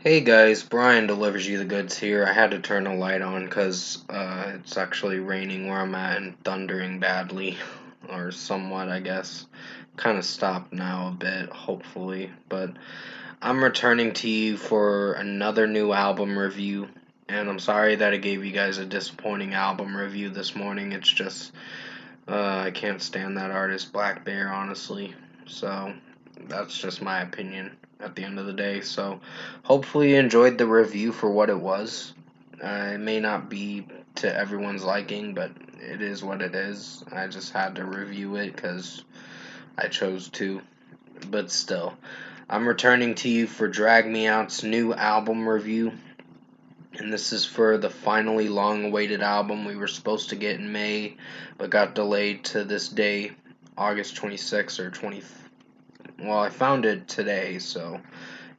Hey guys, Brian delivers you the goods here. I had to turn the light on because it's actually raining where I'm at and thundering badly, or somewhat, I guess. Kind of stopped now a bit, hopefully. But I'm returning to you for another new album review, and I'm sorry that I gave you guys a disappointing album review this morning. It's just, I can't stand that artist, Black Bear, honestly. So, that's just my opinion at the end of the day. So, hopefully, you enjoyed the review for what it was. It may not be to everyone's liking, but it is what it is. I just had to review it because I chose to. But still, I'm returning to you for Drag Me Out's new album review. And this is for the finally long awaited album we were supposed to get in May, but got delayed to this day, August 26th or 20th. Well, I found it today, so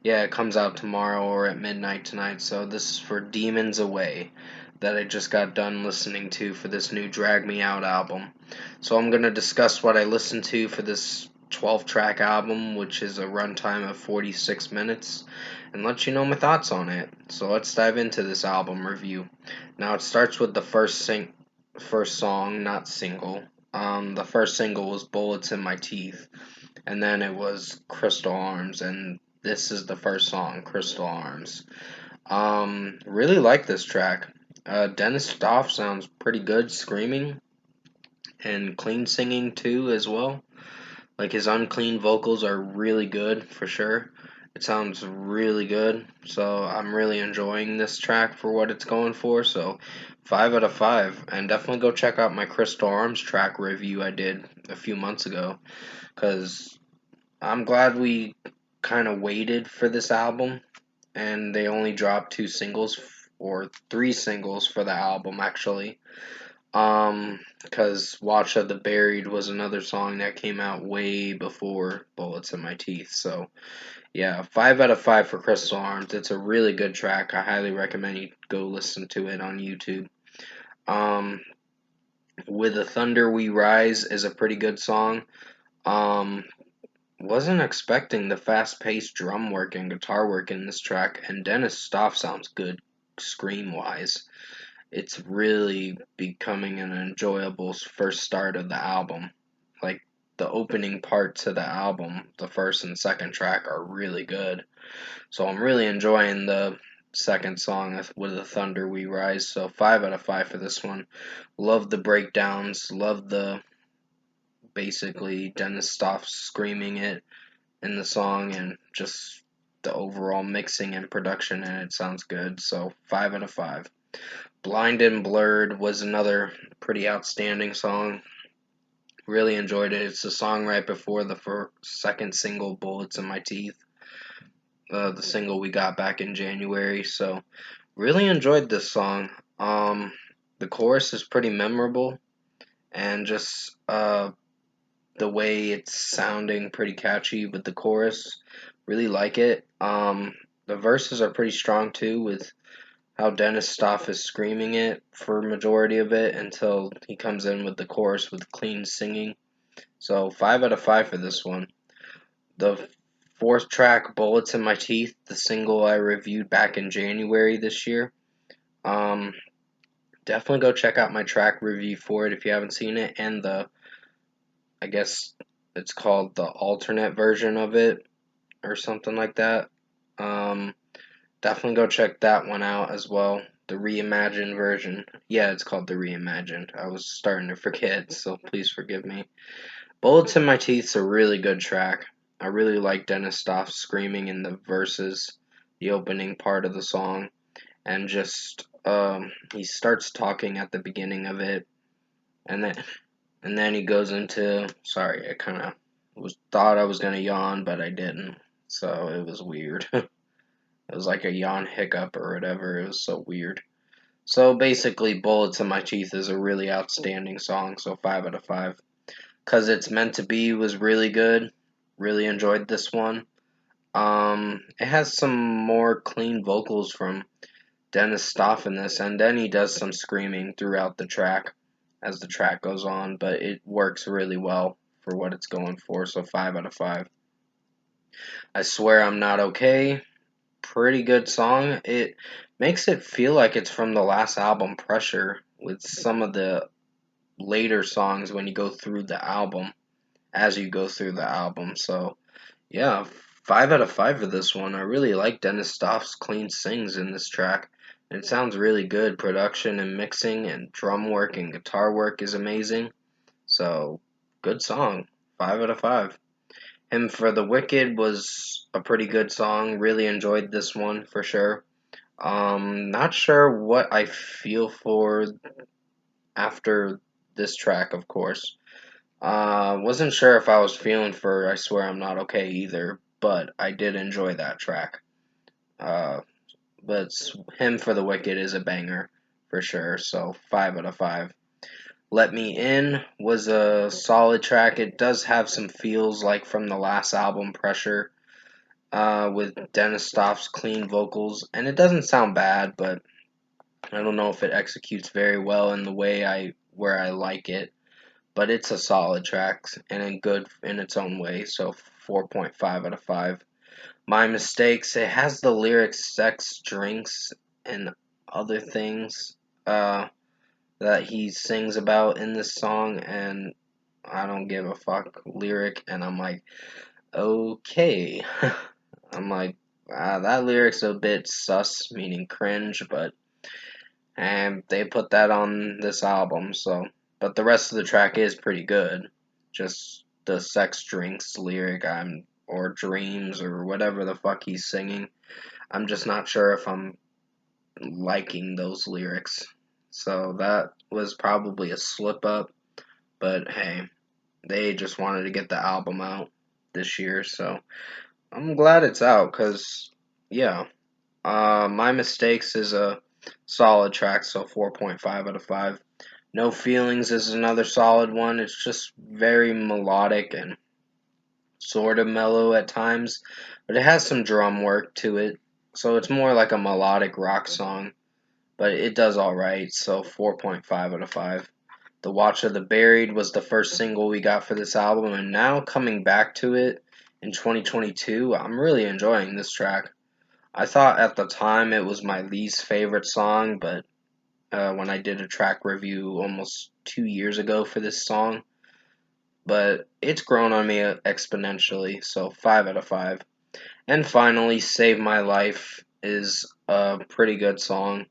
yeah, it comes out tomorrow or at midnight tonight. So this is for Demons Away that I just got done listening to for this new Drag Me Out album. So I'm going to discuss what I listened to for this 12-track album, which is a runtime of 46 minutes, and let you know my thoughts on it. So let's dive into this album review. Now it starts with the first song, not single. The first single was Bullets in My Teeth, and then it was Crystal Arms, and this is the first song, Crystal Arms. Really like this track. Dennis Stoff sounds pretty good screaming and clean singing too as well. Like his unclean vocals are really good for sure. It sounds really good. So I'm really enjoying this track for what it's going for. So 5 out of 5. And definitely go check out my Crystal Arms track review I did a few months ago. Because I'm glad we kind of waited for this album, and they only dropped 2 singles or 3 singles for the album actually. Because Watch of the Buried was another song that came out way before Bullets in My Teeth. So yeah, 5 out of 5 for Crystal Arms. It's a really good track. I highly recommend you go listen to it on YouTube. Um, With the Thunder We Rise is a pretty good song. Um, Wasn't expecting the fast-paced drum work and guitar work in this track, and Dennis Stoff sounds good scream-wise. It's really becoming an enjoyable first start of the album. Like, the opening parts of the album, the first and second track, are really good. So I'm really enjoying the second song with the Thunder We Rise. So 5 out of 5 for this one. Love the breakdowns, love the basically Dennis Stoff screaming it in the song, and just the overall mixing and production in it sounds good. So 5 out of 5. Blind and Blurred was another pretty outstanding song. Really enjoyed it. It's the song right before the second single, Bullets in My Teeth, the single we got back in January. So really enjoyed this song. The chorus is pretty memorable, and just the way it's sounding pretty catchy with the chorus. Really like it. The verses are pretty strong too, with how Dennis Stoff is screaming it for majority of it until he comes in with the chorus with clean singing. So 5 out of 5 for this one. The fourth track, Bullets in My Teeth, the single I reviewed back in January this year. Um, Definitely go check out my track review for it if you haven't seen it, and I guess it's called the alternate version of it or something like that. Um, Definitely go check that one out as well. The reimagined version. Yeah, it's called the reimagined. I was starting to forget, so please forgive me. Bullets in My Teeth's a really good track. I really like Dennis Stoff screaming in the verses, the opening part of the song, and just he starts talking at the beginning of it, and then he goes into, sorry, I kind of thought I was gonna yawn, but I didn't, so it was weird. It was like a yawn hiccup or whatever. It was so weird. So basically, Bullets in My Teeth is a really outstanding song, so 5 out of 5. Cause It's Meant to Be was really good. Really enjoyed this one. It has some more clean vocals from Dennis Stoff in this, and then he does some screaming throughout the track as the track goes on, but it works really well for what it's going for, so 5 out of 5. I Swear I'm Not Okay. pretty good song. It makes it feel like it's from the last album, Pressure, with some of the later songs when you go through the album, as you go through the album. So, yeah, 5 out of 5 for this one. I really like Dennis Stoff's clean sings in this track. It sounds really good. Production and mixing and drum work and guitar work is amazing. So, good song. 5 out of 5. Him for the Wicked was a pretty good song. Really enjoyed this one for sure. Not sure what I feel for after this track, of course. Wasn't sure if I was feeling for I Swear I'm Not Okay either, but I did enjoy that track. Uh, but him for the Wicked is a banger for sure, so 5 out of 5. Let Me In was a solid track. It does have some feels like from the last album, Pressure, with Dennis Stoff's clean vocals, and it doesn't sound bad, but I don't know if it executes very well in the way where I like it. But it's a solid track and good in its own way, so 4.5 out of 5. My Mistakes, it has the lyrics sex, drinks, and other things that he sings about in this song, and I don't give a fuck lyric, and I'm like, okay. I'm like, that lyric's a bit sus, meaning cringe, but and they put that on this album, so. But the rest of the track is pretty good. Just the sex drinks lyric, or dreams, or whatever the fuck he's singing. I'm just not sure if I'm liking those lyrics. So that was probably a slip up, but hey, they just wanted to get the album out this year, so I'm glad it's out, cause yeah, My Mistakes is a solid track, so 4.5 out of 5. No Feelings is another solid one. It's just very melodic and sort of mellow at times, but it has some drum work to it, so it's more like a melodic rock song, but it does alright, so 4.5 out of 5. The Watch of the Buried was the first single we got for this album, and now coming back to it in 2022, I'm really enjoying this track. I thought at the time it was my least favorite song, but when I did a track review almost 2 years ago for this song, but it's grown on me exponentially, so 5 out of 5. And finally, Save My Life is a pretty good song.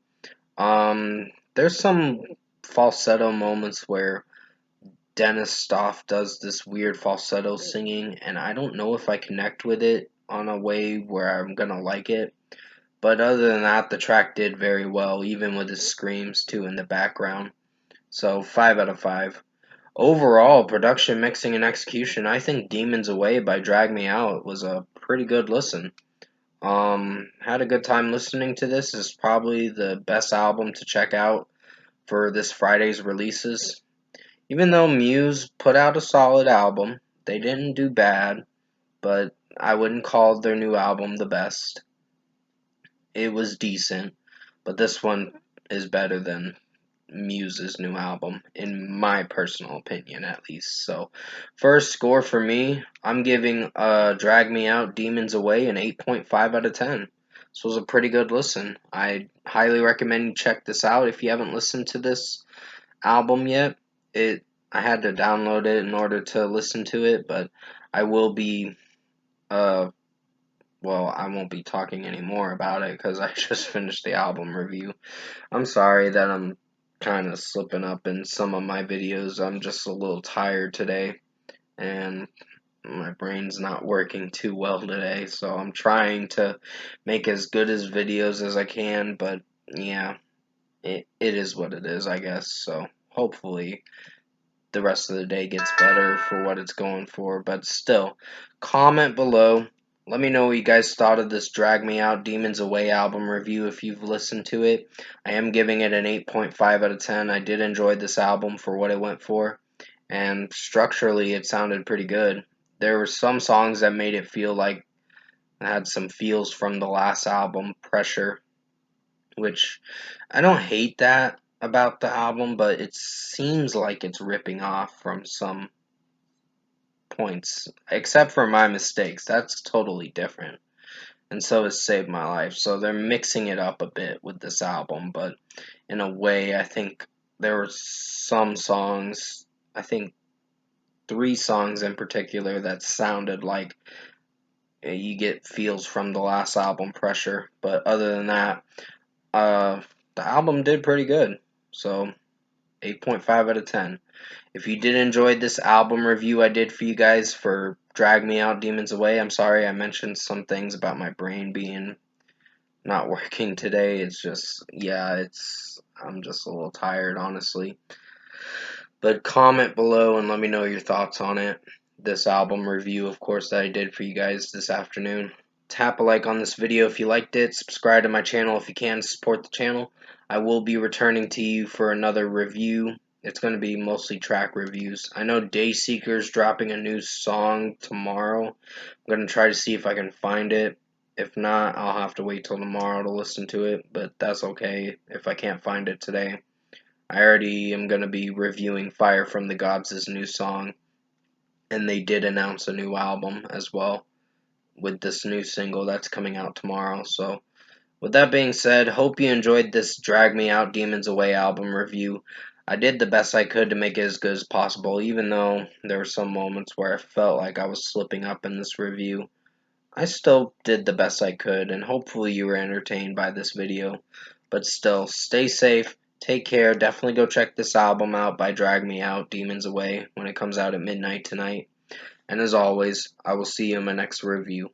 There's some falsetto moments where Dennis Stoff does this weird falsetto singing, and I don't know if I connect with it on a way where I'm gonna like it. But other than that, the track did very well, even with his screams too in the background. So 5 out of 5. Overall, production, mixing, and execution, I think Demons Away by Drag Me Out was a pretty good listen. Had a good time listening to this. Is probably the best album to check out for this Friday's releases. Even though Muse put out a solid album, they didn't do bad, but I wouldn't call their new album the best. It was decent, but this one is better than Muse's new album, in my personal opinion, at least. So, first score for me, I'm giving Drag Me Out, Demons Away an 8.5 out of 10. This was a pretty good listen. I highly recommend you check this out if you haven't listened to this album yet. I had to download it in order to listen to it, but I will be uh well, I won't be talking anymore about it because I just finished the album review. I'm sorry that I'm kind of slipping up in some of my videos. I'm just a little tired today, and my brain's not working too well today, so I'm trying to make as good as videos as I can, but yeah, it is what it is, I guess. So hopefully the rest of the day gets better for what it's going for, but still, comment below. Let me know what you guys thought of this Drag Me Out Demons Away album review if you've listened to it. I am giving it an 8.5 out of 10. I did enjoy this album for what it went for, and structurally it sounded pretty good. There were some songs that made it feel like it had some feels from the last album, Pressure, which I don't hate that about the album, but it seems like it's ripping off from some points, except for My Mistakes. That's totally different. and so is Save My Life. So they're mixing it up a bit with this album, but in a way, I think there were some songs, I think 3 songs in particular, that sounded like you get feels from the last album, Pressure. But other than that, uh, the album did pretty good. So 8.5 out of 10. If you did enjoy this album review I did for you guys for Drag Me Out, Demons Away, I'm sorry I mentioned some things about my brain being not working today. It's just, yeah, I'm just a little tired, honestly. But comment below and let me know your thoughts on it. This album review, of course, that I did for you guys this afternoon. Tap a like on this video if you liked it. Subscribe to my channel if you can to support the channel. I will be returning to you for another review. It's going to be mostly track reviews. I know Dayseeker's dropping a new song tomorrow. I'm going to try to see if I can find it. If not, I'll have to wait till tomorrow to listen to it, but that's okay if I can't find it today. I already am going to be reviewing Fire from the Gods' new song, and they did announce a new album as well with this new single that's coming out tomorrow. So, with that being said, hope you enjoyed this Drag Me Out Demons Away album review. I did the best I could to make it as good as possible, even though there were some moments where I felt like I was slipping up in this review. I still did the best I could, and hopefully you were entertained by this video. But still, stay safe, take care, definitely go check this album out by Drag Me Out, Demons Away, when it comes out at midnight tonight. And as always, I will see you in my next review.